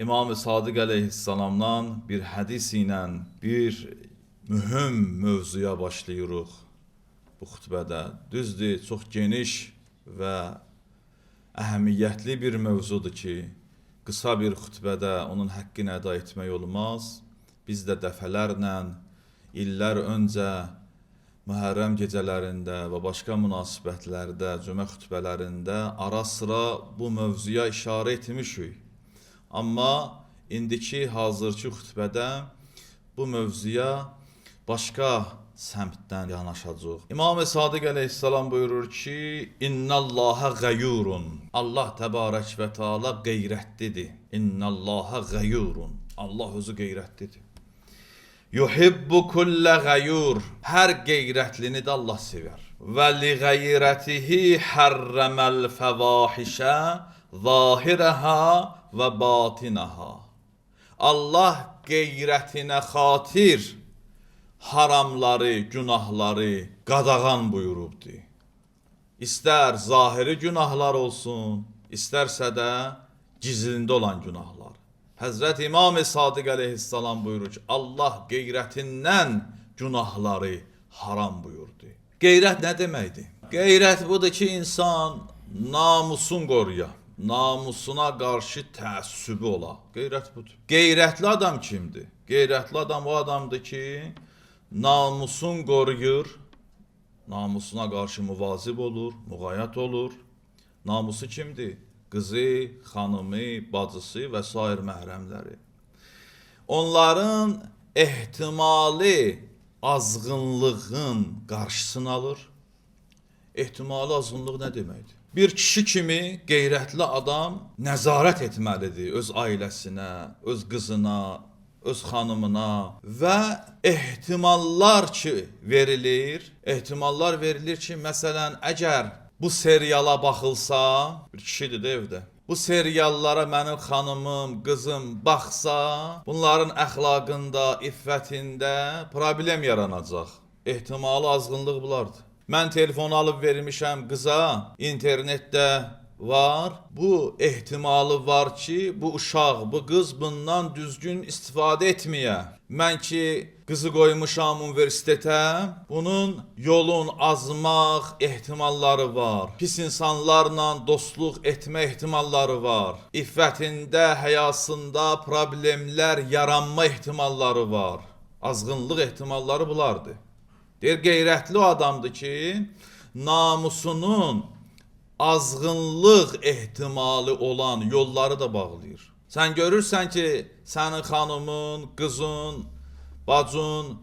İmam-ı Sadiq əleyhissalamdan bir hədis ilə bir mühüm mövzuya başlayırıq bu xutbədə. Düzdür, çox geniş və əhəmiyyətli bir mövzudur ki, qısa bir xutbədə onun həqqini əda etmək olmaz. Biz də dəfələrlə, illər öncə Mühərrəm gecələrində və başqa münasibətlərdə, cümə xutbələrində ara sıra bu mövzuya işarə etmişik. Amma indiki hazırki xutbədə bu mövzuya başqa səmtdən yanaşacaq. İmam-ı Sadiq əleyhissalam buyurur ki, İnnəllahə qəyurun. Allah təbarək və teala qeyrətlidir. İnnəllahə qəyurun. Allah özü qeyrətlidir. Yuhibbu kullə qəyur. Hər qeyrətlini də Allah sevər. Və li qeyrətihi hərrəməl fəvahişə zahirəha və batinəha. Allah qeyrətinə xatir haramları, günahları qadağan buyurubdur. İstər zahiri günahlar olsun, istərsə də gizlində olan günahlar. Həzrət İmam-ı Sadiq əleyhissalam buyurur ki, Allah qeyrətindən günahları haram buyurdu. Qeyrət nə deməkdir? Qeyrət budur ki, insan namusun qoruya, namusuna qarşı təəssübü ola. Qeyrət budur. Qeyrətli adam kimdir? Qeyrətli adam o adamdır ki, namusun qoruyur, namusuna qarşı müvazib olur, müğayət olur. Namusu kimdir? Qızı, xanımı, bacısı və sair məhrəmləri. Onların ehtimali azğınlığın qarşısını alır. Ehtimali azğınlıq nə deməkdir? Bir kişi kimi qeyrətli adam nəzarət etməlidir öz ailəsinə, öz qızına, öz xanımına və ehtimallar ki verilir. Ehtimallar verilir ki, məsələn, əgər bu seriala baxılsa, bir kişidir də evdə. Bu seriallara mənim xanımım, qızım baxsa, bunların əxlaqında, iffətində problem yaranacaq. Ehtimalı azğınlıq bulardır. Mən telefonu alıb vermişəm qıza, internetdə var. Bu ehtimalı var ki, bu uşaq, bu qız bundan düzgün istifadə etməyə. Mən ki, qızı qoymuşam universitetə, bunun yolun azmaq ehtimalları var. Pis insanlarla dostluq etmə ehtimalları var. İffətində, həyasında problemlər yaranma ehtimalları var. Azğınlıq ehtimalları bunlardır. Deyir, qeyrətli o adamdır ki, namusunun azğınlıq ehtimali olan yolları da bağlayır. Sən görürsən ki, sənin xanımın, qızın, bacın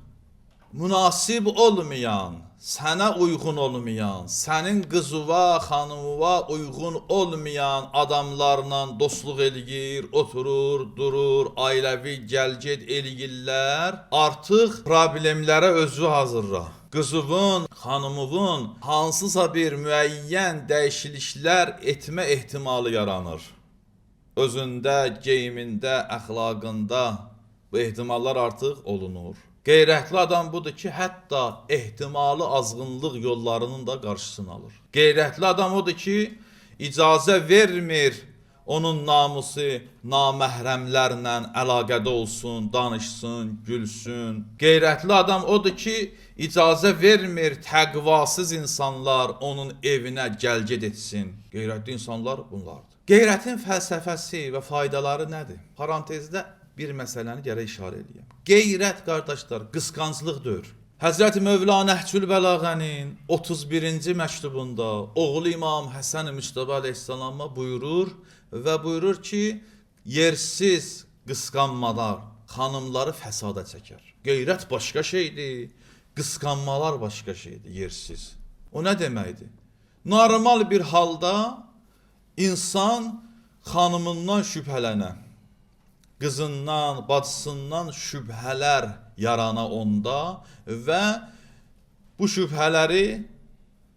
münasib olmayan, sənə uyğun olmayan, sənin qızıva, xanımıva uyğun olmayan adamlarla dostluq eləyir, oturur, durur, ailəvi gəlged eləyirlər. Artıq problemlərə özü hazırla. Qızıvın, xanımıvın hansısa bir müəyyən dəyişikliklər etmə ehtimalı yaranır. Özündə, geyimində, əxlaqında bu ehtimallar artıq olunur. Qeyrətli adam budur ki, hətta ehtimalı azğınlıq yollarının da qarşısını alır. Qeyrətli adam odur ki, icazə vermir onun namusu naməhrəmlərlə əlaqədə olsun, danışsın, gülsün. Qeyrətli adam odur ki, icazə vermir təqvasız insanlar onun evinə gəlged etsin. Qeyrətli insanlar bunlardır. Qeyrətin fəlsəfəsi və faydaları nədir? Parantezdə bir məsələni gərək işarə edeyim. Qeyrət, qardaşlar, qısqanclıqdır. Həzrəti Mövla Nəhcül Bəlağənin 31-ci məktubunda oğlu İmam Həsən Müctəbə əleyhissalama buyurur və buyurur ki, yersiz qısqanmalar xanımları fəsada çəkər. Qeyrət başqa şeydir, qısqanmalar başqa şeydir, yersiz. O nə deməkdir? Normal bir halda insan xanımından şübhələnə, qızından, bacısından şübhələr yarana onda və bu şübhələri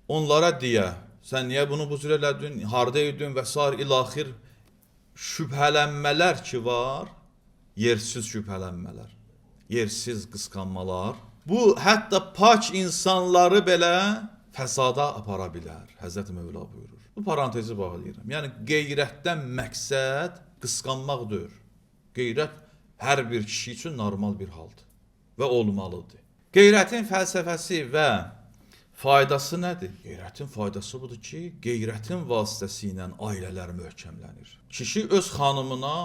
onlara deyə, sən niyə bunu bu cür elədin, harda idin və s. ilaxir şübhələnmələr ki var, yersiz şübhələnmələr, yersiz qısqanmalar. Bu, hətta pak insanları belə fəsada apara bilər, Həzrəti Mövla buyurur. Bu parantezi bağlayıram. Yəni, qeyrətdən məqsəd qısqanmaq deyil. Qeyrət hər bir kişi üçün normal bir haldır və olmalıdır. Qeyrətin fəlsəfəsi və faydası nədir? Qeyrətin faydası budur ki, qeyrətin vasitəsilə ailələr möhkəmlənir. Kişi öz xanımına,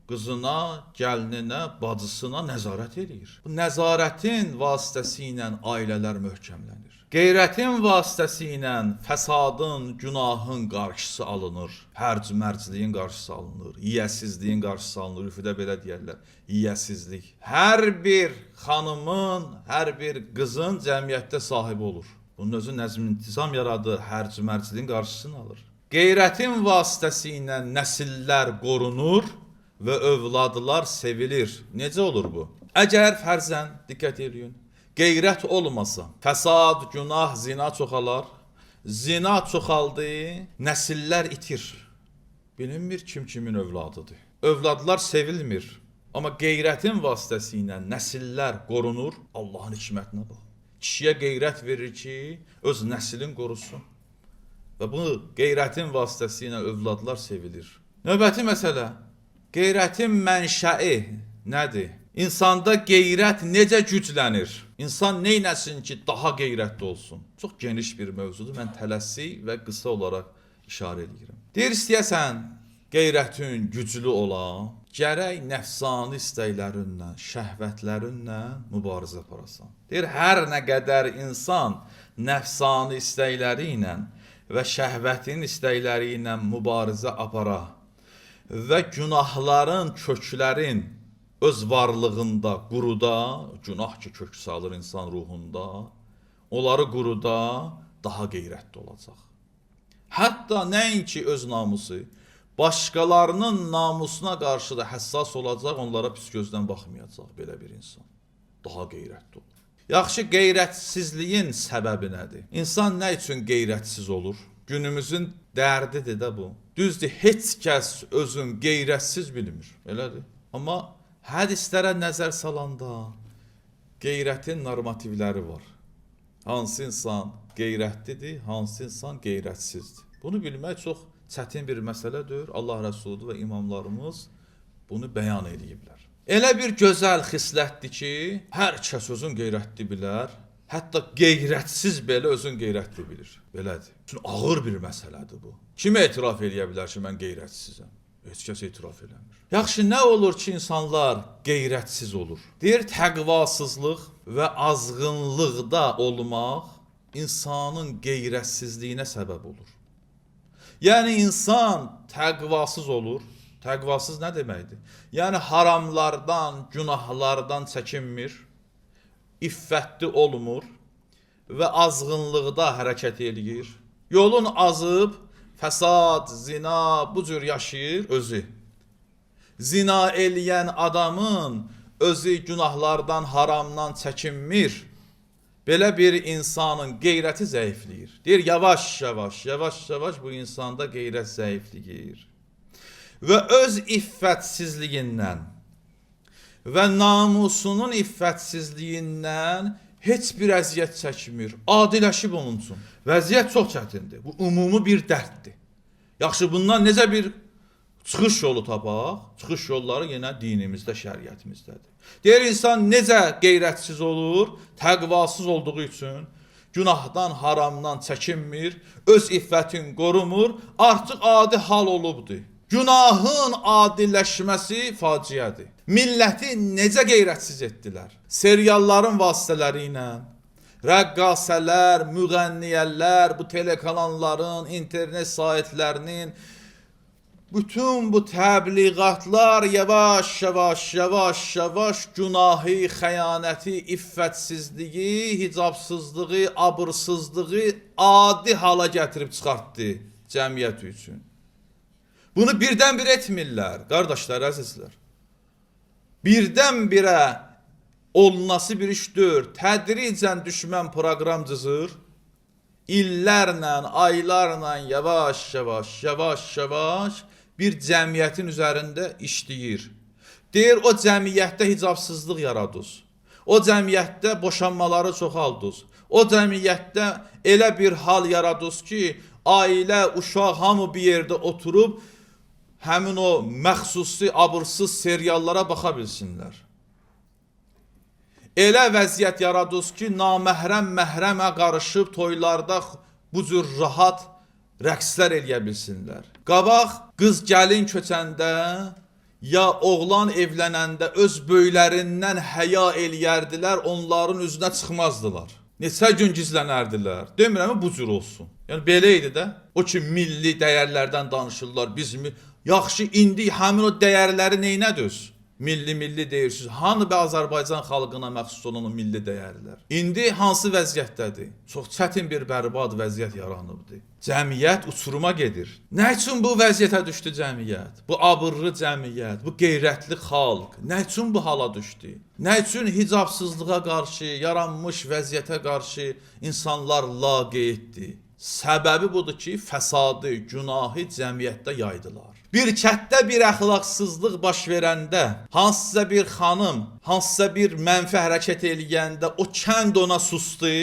qızına, gəlininə, bacısına nəzarət edir. Bu nəzarətin vasitəsilə ailələr möhkəmlənir. Qeyrətin vasitəsilə fəsadın, günahın qarşısı alınır. Hərc-mərcliyin qarşısı alınır. Yiyəsizliyin qarşısı alınır. Üfüdə belə deyərlər. Yiyəsizlik. Hər bir xanımın, hər bir qızın cəmiyyətdə sahibi olur. Bunun özü nəzm-intizam yaradır. Hərc-mərcliyin qarşısını alır. Qeyrətin vasitəsilə nəsillər qorunur və övladlar sevilir. Necə olur bu? Əgər fərzən, diqqət edin, qeyrət olmasa, fəsad, günah, zina çoxalar. Zina çoxaldı, nəsillər itir. Bilinmir kim kimin övladıdır. Övladlar sevilmir. Amma qeyrətin vasitəsilə nəsillər qorunur. Allahın hikmətinə bax. Kişiyə qeyrət verir ki, öz nəslin qorusun. Və bu qeyrətin vasitəsilə övladlar sevilir. Növbəti məsələ, qeyrətin mənşəi nədir? İnsanda qeyrət necə güclənir? İnsan neynəsin ki, daha qeyrətli olsun? Çox geniş bir mövzudur. Mən tələsi və qısa olaraq işarə edirəm. Deyir, istəyəsən qeyrətin güclü ola, gərək nəfsani istəklərinlə, şəhvətlərinlə mübarizə aparasan. Deyir, hər nə qədər insan nəfsani istəkləri ilə və şəhvətin istəkləri ilə mübarizə apara və günahların, köklərin öz varlığında, quruda, günah ki kök salır insan ruhunda, onları quruda daha qeyrətli olacaq. Hətta nəinki öz namusu, başqalarının namusuna qarşı da həssas olacaq, onlara pis gözdən baxmayacaq belə bir insan. Daha qeyrətli olur. Yaxşı, qeyrətsizliyin səbəbi nədir? İnsan nə üçün qeyrətsiz olur? Günümüzün dərdidir də bu. Düzdür, heç kəs özün qeyrətsiz bilmir, elədir. Amma hədislərə nəzər salanda qeyrətin normativləri var. Hansı insan qeyrətlidir, hansı insan qeyrətsizdir. Bunu bilmək çox çətin bir məsələdir. Allah Rəsulu və imamlarımız bunu bəyan ediblər. Elə bir gözəl xislətdir ki, hər kəs özün qeyrətli bilər. Hətta qeyrətsiz belə özün qeyrətli bilir. Belədir. Çünki ağır bir məsələdir bu. Kim etiraf edə bilər ki, mən qeyrətsizəm? Heç kəs etiraf eləmir. Yaxşı, nə olur ki, insanlar qeyrətsiz olur? Deyir, təqvasızlıq və azğınlıqda olmaq insanın qeyrətsizliyinə səbəb olur. Yəni, insan təqvasız olur. Təqvasız nə deməkdir? Yəni, haramlardan, günahlardan çəkinmir, iffətli olmur və azğınlıqda hərəkət edir. Yolun azıb, fəsad, zina, bu cür yaşayır özü. Zina eləyən adamın özü günahlardan, haramdan çəkinmir. Belə bir insanın qeyrəti zəifləyir. Deyir, yavaş-yavaş bu insanda qeyrət zəifləyir. Və öz iffətsizliyindən və namusunun iffətsizliyindən heç bir əziyyət çəkmir. Adiləşib onun üçün. Vəziyyət çox çətindir. Bu ümumi bir dərddir. Yaxşı, bundan necə bir çıxış yolu tapaq? Çıxış yolları yenə dinimizdə, şəriətimіздədir. Deyir, insan necə qeyrətsiz olur? Təqvasız olduğu üçün günahdan, haramdan çəkinmir, öz iffətini qorumur, artıq adi hal olubdur. Günahın adiləşməsi faciədir. Milləti necə qeyrətsiz etdilər? Serialların vasitələri ilə, rəqqasələr, müğənniyələr, bu telekanalların, internet saytlərinin, bütün bu təbliğatlar yavaş-yavaş günahı, xəyanəti, iffətsizliyi, hicabsızlığı, abırsızlığı adi hala gətirib çıxartdı cəmiyyət üçün. Bunu birdən-birə etmirlər, qardaşlar, əzizlər. Birdən-birə olunası bir işdir. Tədricən düşmən proqram cızır. İllərlə, aylarla yavaş-yavaş bir cəmiyyətin üzərində işləyir. Deyir, o cəmiyyətdə hicabsızlıq yaradız. O cəmiyyətdə boşanmaları çoxaldız. O cəmiyyətdə elə bir hal yaradız ki, ailə, uşaq hamı bir yerdə oturub həmin o məxsusi, abırsız seriallara baxa bilsinlər. Elə vəziyyət yaradız ki, naməhrəm məhrəmə qarışıb toylarda bu cür rahat rəqslər eləyə bilsinlər. Qabaq qız gəlin köçəndə ya oğlan evlənəndə öz böylərindən həya eləyərdilər, onların üzünə çıxmazdılar. Neçə gün gizlənərdilər. Demirəm bu cür olsun. Yəni belə idi də. O ki milli dəyərlərdən danışırlar. Biz yaxşı indi həmin o dəyərləri neynədir? Milli deyirsiniz. Hanı be Azərbaycan xalqına məxsus olan o milli dəyərlər? İndi hansı vəziyyətdədir? Çox çətin bir bərbad vəziyyət yaranıbdır. Cəmiyyət uçuruma gedir. Nə üçün bu vəziyyətə düşdü cəmiyyət? Bu abırlı cəmiyyət, bu qeyrətli xalq nə üçün bu hala düşdü? Nə üçün hicabsızlığa qarşı, yaranmış vəziyyətə qarşı insanlar laqeyddir? Səbəbi budur ki, fəsadı, günahı cəmiyyətdə yaydılar. Bir kətdə bir əxlaqsızlıq baş verəndə, hansısa bir xanım, hansısa bir mənfi hərəkət eləyəndə o kənd ona sustu.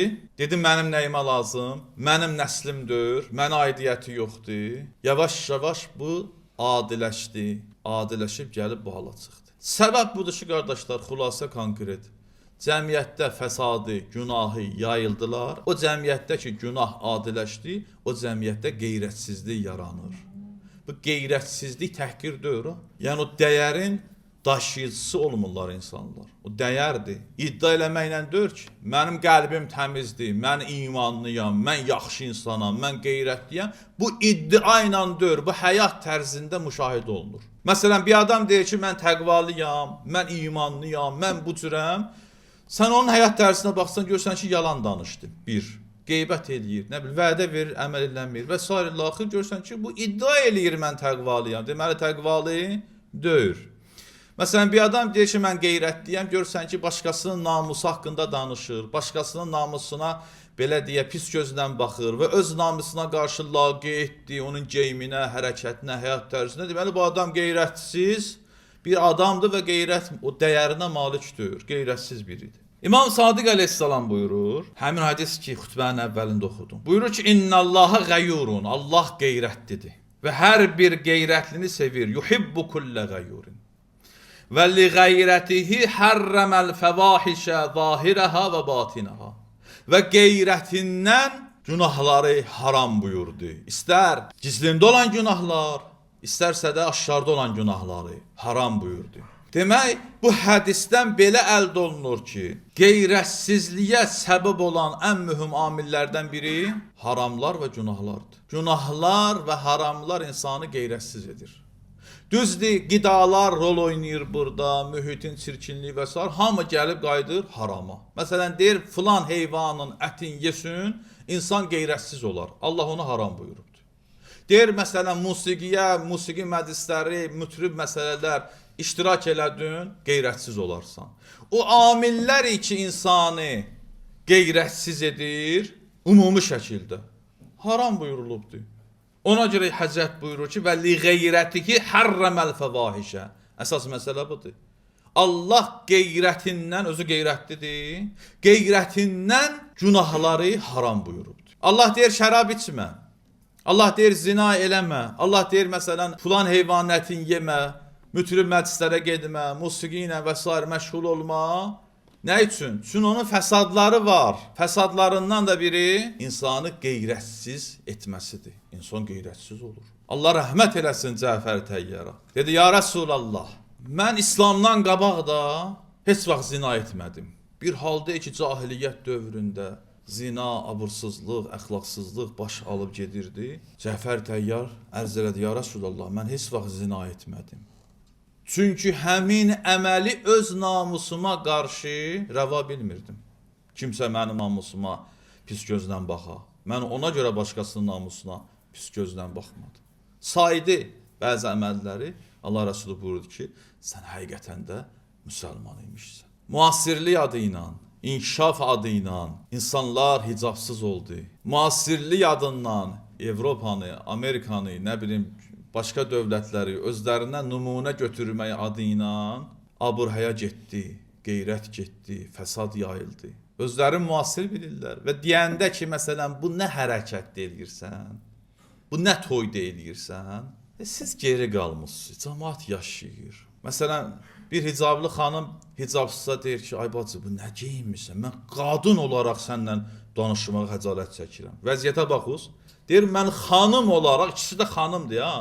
Dedi mənim nəyimə lazım, mənim nəslimdir, mənə aidiyyəti yoxdur. Yavaş-yavaş bu adiləşdi, adiləşib gəlib bu hala çıxdı. Səbəb budur ki, qardaşlar, xülasə konkret. Cəmiyyətdə fəsadı, günahı yayıldılar. O cəmiyyətdə ki, günah adiləşdi, o cəmiyyətdə qeyrətsizlik yaranır. Bu qeyrətsizlik təhqir deyil. Yəni o dəyərin daşıyıcısı olmurlar insanlar. O dəyərdir. İddia eləməklə deyil ki, mənim qəlbim təmizdir, mən imanlıyam, mən yaxşı insanam, mən qeyrətliyəm. Bu iddia ilə deyil, bu həyat tərzində müşahidə olunur. Məsələn, bir adam deyir ki, mən təqvalıyam, mən imanlıyam, mən bu cürəm. Sən onun həyat tərzinə baxsan, görsən ki, yalan danışdı. Bir, qeybət eləyir, nə bilim, vədə verir, əməl eləmir və s. Laxır görsən ki, bu iddia eləyir mən təqvalıyam. Deməli, təqvalı deyil. Məsələn, bir adam deyir ki, mən qeyrətliyəm, görsən ki, başqasının namusu haqqında danışır, başqasının namusuna belə deyə pis gözlə baxır və öz namusuna qarşı laqeyddir, onun geyiminə, hərəkətinə, həyat tərzinə. Deməli, bu adam qeyrətsiz bir adamdır və qeyrət o dəyərinə malik deyil, qeyrətsiz biridir. İmam Sadiq əleyhissalam buyurur, həmin hadis ki, xütbənin əvvəlində oxudum. Buyurur ki, İnnallaha qeyyurun, Allah qeyrətlidir və hər bir qeyrətlini sevir. Yuhibbu kullə qeyyurin. Və li qeyrətihi hərrəməl fəvahişə zahirəha və batinəha. Və qeyrətindən günahları haram buyurdu. İstər gizlində olan günahlar, İstərsə də aşkarda olan günahları haram buyurdu. Demək, bu hədisdən belə əldə olunur ki, qeyrətsizliyə səbəb olan ən mühüm amillərdən biri haramlar və günahlardır. Günahlar və haramlar insanı qeyrətsiz edir. Düzdür, qidalar rol oynayır burada, mühitin çirkinliyi və s. Hamı gəlib qayıdır harama. Məsələn, deyir, filan heyvanın ətin yesin, insan qeyrətsiz olar. Allah onu haram buyurub. Deyir, məsələn, musiqi məclisləri, mütrib məsələlər iştirak elədin, qeyrətsiz olarsan. O amillər ki, insanı qeyrətsiz edir, ümumi şəkildə haram buyurulubdur. Ona görə Həzrət buyurur ki, və li qeyrətihi hərrəməl fəvahişə. Əsas məsələ budur. Allah qeyrətindən, özü qeyrətlidir, qeyrətindən günahları haram buyurubdur. Allah deyir, şərab içmə. Allah deyir, zina eləmə. Allah deyir, məsələn, filan heyvanın ətini yemə, mütrib məclislərə getmə, musiqi ilə və s. məşğul olma. Nə üçün? Çünki onun fəsadları var. Fəsadlarından da biri insanı qeyrətsiz etməsidir. İnsan qeyrətsiz olur. Allah rəhmət eləsin Cəfər Təyyara. Dedi, ya Rəsulallah, mən İslamdan qabaq da heç vaxt zina etmədim. Bir halda ki, cahiliyyət dövründə zina, abırsızlıq, əxlaqsızlıq baş alıb gedirdi. Cəfər Təyyar ərz elədi, ya Rəsulallah, mən heç vaxt zina etmədim. Çünki həmin əməli öz namusuma qarşı rəva bilmirdim. Kimsə mənim namusuma pis gözlə baxa. Mən ona görə başqasının namusuna pis gözlə baxmadım. Saydı bəzi əməlləri, Allah Rəsulü buyurdu ki, sən həqiqətən də müsəlman imişsən. Müasirlik adı ilə, İnkişaf adı ilə insanlar hicabsız oldu. Müasirlik adından Avropanı, Amerikanı, nə bilim, başqa dövlətləri özlərindən nümunə götürmək adı ilə abır-həya getdi, qeyrət getdi, fəsad yayıldı. Özləri müasir bilirlər və deyəndə ki, məsələn, bu nə hərəkət eləyirsən, bu nə toyda eləyirsən, Siz geri qalmısınız, cəmaət yaşayır. Məsələn, bir hicablı xanım hicabsızsa deyir ki, ay bacı, bu nə geyinmirsən? Mən qadın olaraq səndən danışmağa xəcalət çəkirəm. Vəziyyətə baxız. Deyir, mən xanım olaraq, ikisi də xanımdır ya.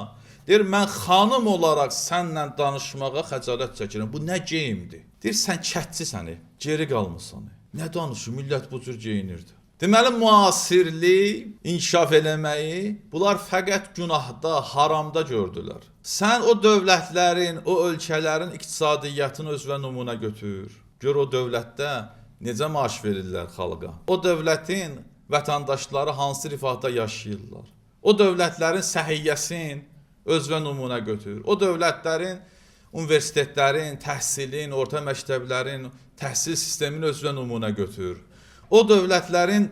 Deyir, mən xanım olaraq sənlə danışmağa xəcalət çəkirəm. Bu nə geyimdir? Deyir, sən kətçisən, geri qalmısan. Nə danışır? Millət bu cür geyinirdi. Deməli, müasirlik, inkişaf eləməyi, bunlar fəqət günahda, haramda gördülər. Sən o dövlətlərin, o ölkələrin iqtisadiyyatını özünə nümunə götür. Gör o dövlətdə necə maaş verirlər xalqa. O dövlətin vətəndaşları hansı rifahda yaşayırlar. O dövlətlərin səhiyyəsin özünə nümunə götür. O dövlətlərin, universitetlərin, təhsilin, orta məktəblərin, təhsil sistemini özünə nümunə götür. O dövlətlərin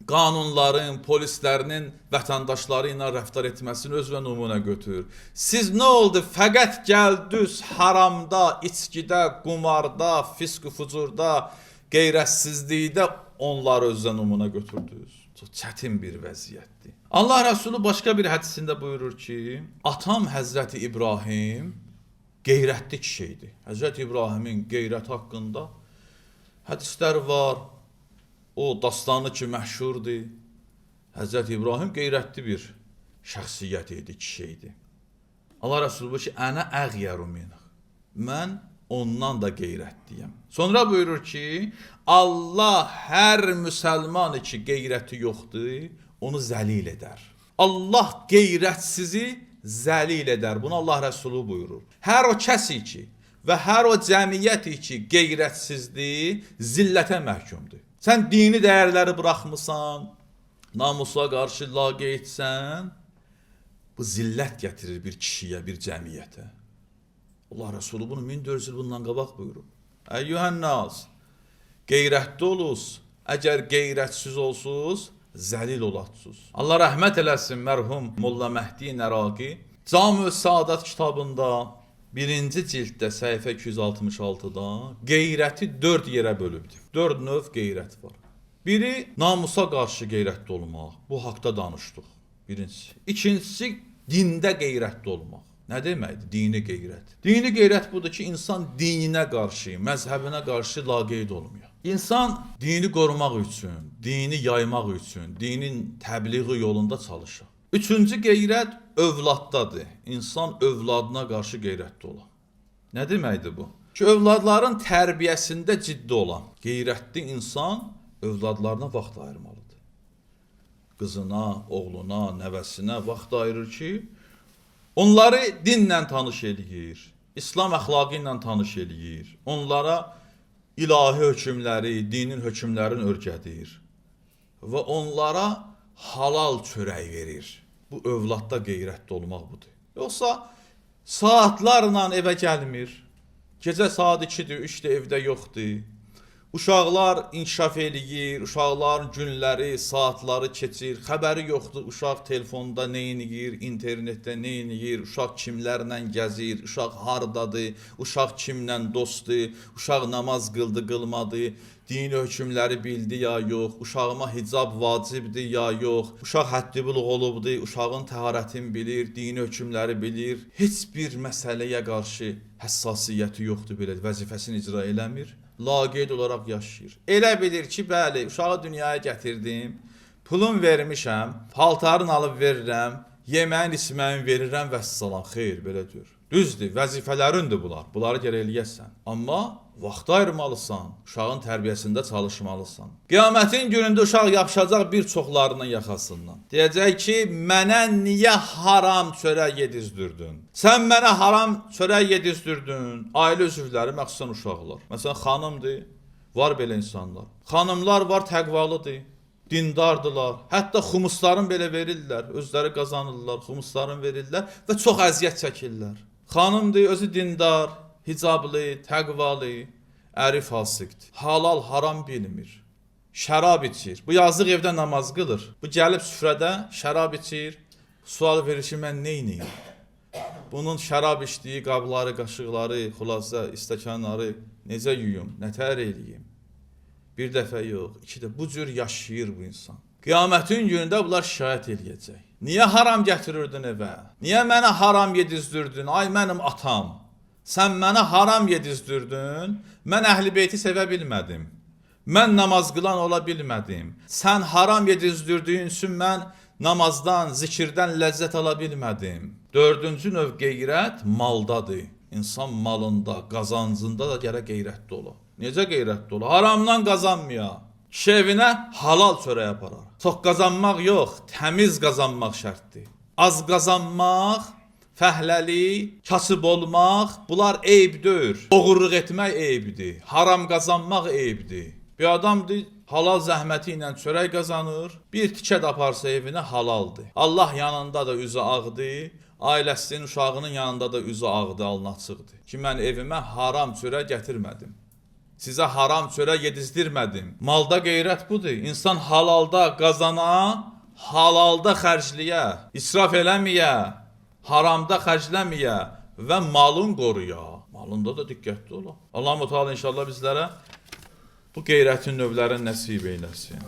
qanunların, polislərinin vətəndaşları ilə rəftar etməsini özünə nümunə götür. Siz nə oldu? Fəqət gəldiniz haramda, içkidə, qumarda, fisq-fucurda, qeyrətsizlikdə onları özünə nümunə götürdünüz. Çox çətin bir vəziyyətdir. Allah Rəsulü başqa bir hədisində buyurur ki, atam Həzrəti İbrahim qeyrətli kişiydi. Həzrəti İbrahimin qeyrəti haqqında hədislər var. O dastanı ki məşhurdur. Həzrəti İbrahim qeyrətli bir şəxsiyyət idi, kişiydi. Allah Rəsulü buyurur ki, ənə əğyəru minə. Mən ondan da qeyrətliyəm. Sonra buyurur ki, Allah hər müsəlman ki qeyrəti yoxdur, onu zəlil edər. Allah qeyrətsizi zəlil edər. Bunu Allah Rəsulü buyurur. Hər o kəsi ki və hər o cəmiyyəti ki qeyrətsizdir, zillətə məhkumdur. Sən dini dəyərləri buraxmısan, namusa qarşı laqeydsən, bu zillət gətirir bir kişiyə, bir cəmiyyətə. Allah Rəsulü bunu 1400 il bundan qabaq buyurub. Əyyuhənnas, qeyrətli olunuz, əgər qeyrətsiz olsunuz, zəlil olatsınız. Allah rəhmət eləsin mərhum Molla Məhdi Nəraqi, Cami-ü Saadət kitabında 1-ci cilddə səhifə 266-da qeyrəti 4 yerə bölübdür. 4 növ qeyrət var. Biri namusa qarşı qeyrətli olmaq. Bu haqda danışdıq. Birincisi. İkincisi dində qeyrətli olmaq. Nə deməkdir? Dini qeyrət. Dini qeyrət budur ki, insan dininə qarşı, məzhəbinə qarşı laqeyd olmuyor. İnsan dini qorumaq üçün, dini yaymaq üçün, dinin təbliği yolunda çalışır. Üçüncü qeyrət övladdadır. İnsan övladına qarşı qeyrətli olan. Nə deməkdir bu? Ki, övladların tərbiyəsində ciddi olan, qeyrətli insan övladlarına vaxt ayırmalıdır. Qızına, oğluna, nəvəsinə vaxt ayırır ki, onları dinlə tanış eləyir, İslam əxlaqı ilə tanış eləyir, onlara ilahi hökmləri, dinin hökmlərini öyrədir və onlara halal çörək verir. Bu övladda qeyrətli olmaq budur. Yoxsa saatlarla evə gəlmir, gecə saat 2-dir, 3-də evdə yoxdur. Uşaqlar inkişaf eləyir, uşaqların günləri, saatları keçir, xəbəri yoxdur, uşaq telefonda nə edir, internetdə nə edir, uşaq kimlərlə gəzir, uşaq hardadır, uşaq kimlə dostdur, uşaq namaz qıldı, qılmadı, dini hökmləri bildi ya yox, uşağıma hicab vacibdir ya yox, uşaq həddi buluq olubdur, uşağın təharətini bilir, dini hökmləri bilir, heç bir məsələyə qarşı həssasiyyəti yoxdur, belə vəzifəsini icra eləmir. Laqeyd olaraq yaşayır. Elə bilir ki, bəli, uşağı dünyaya gətirdim, pulun vermişəm, paltarını alıb verirəm, yeməyin, içməyin verirəm və salam, xeyr, belə deyir. Düzdür, vəzifələrindir bunlar, bunları gərək eləyəsən. Amma vaxt ayırmalısan, uşağın tərbiyəsində çalışmalısan. Qiyamətin günündə uşaq yapışacaq bir çoxlarının yaxasından. Deyəcək ki, mənə niyə haram çörək yedizdirdin? Sən mənə haram çörək yedizdirdin. Ailə üzvləri, məxsusən uşaqlar. Məsələn, xanımdır, var belə insanlar. Xanımlar var, təqvalıdır, dindardılar. Hətta xumusların belə verirlər, özləri qazanırlar, xumusların verirlər və çox əziyyət çəkirlər. Xanımdır, özü dindar, hicablı, təqvalı, əri fasiqdir. Halal, haram bilmir. Şərab içir. Bu yazıq evdə namaz qılır. Bu gəlib süfrədə şərab içir. Sual verir ki, mən neyniyim? Bunun şərab içdiyi qabları, qaşıqları, xulasa, istəkanları necə yuyum, nətər eləyim? Bir dəfə yox, iki də bu cür yaşayır bu insan. Qiyamətin günündə bunlar şikayət eləyəcək. Niyə haram gətirirdin evə? Niyə mənə haram yedizdirdin? Ay mənim atam. Sən mənə haram yedizdirdin. Mən Əhl-i Beyti sevə bilmədim. Mən namaz qılan ola bilmədim. Sən haram yedizdirdiyin üçün mən namazdan, zikirdən ləzzət ala bilmədim. Dördüncü növ qeyrət maldadır. İnsan malında, qazancında da gərək qeyrətli ola. Necə qeyrətli ola? Haramdan qazanmaya. Kişi evinə halal çörək aparar. Çox qazanmaq yox, təmiz qazanmaq şərtdir. Az qazanmaq, fəhləlik, kasıb olmaq, bunlar eyb deyil. Oğurluq etmək eybdir. Haram qazanmaq eybdir. Bir adamdır, halal zəhməti ilə çörək qazanır, bir tikə də aparsa evinə halaldır. Allah yanında da üzü ağdır, ailəsinin, uşağının yanında da üzü ağdır, alnı açıqdır. Ki, mən evimə haram çörək gətirmədim. Sizə haram çörək yedizdirmədim. Malda qeyrət budur. İnsan halalda qazana, halalda xərcləyə, israf eləməyə, haramda xərcləməyə və malın qoruya. Malında da diqqətli ola. Allah-u Teala inşallah bizlərə bu qeyrətin növlərini nəsib eyləsin.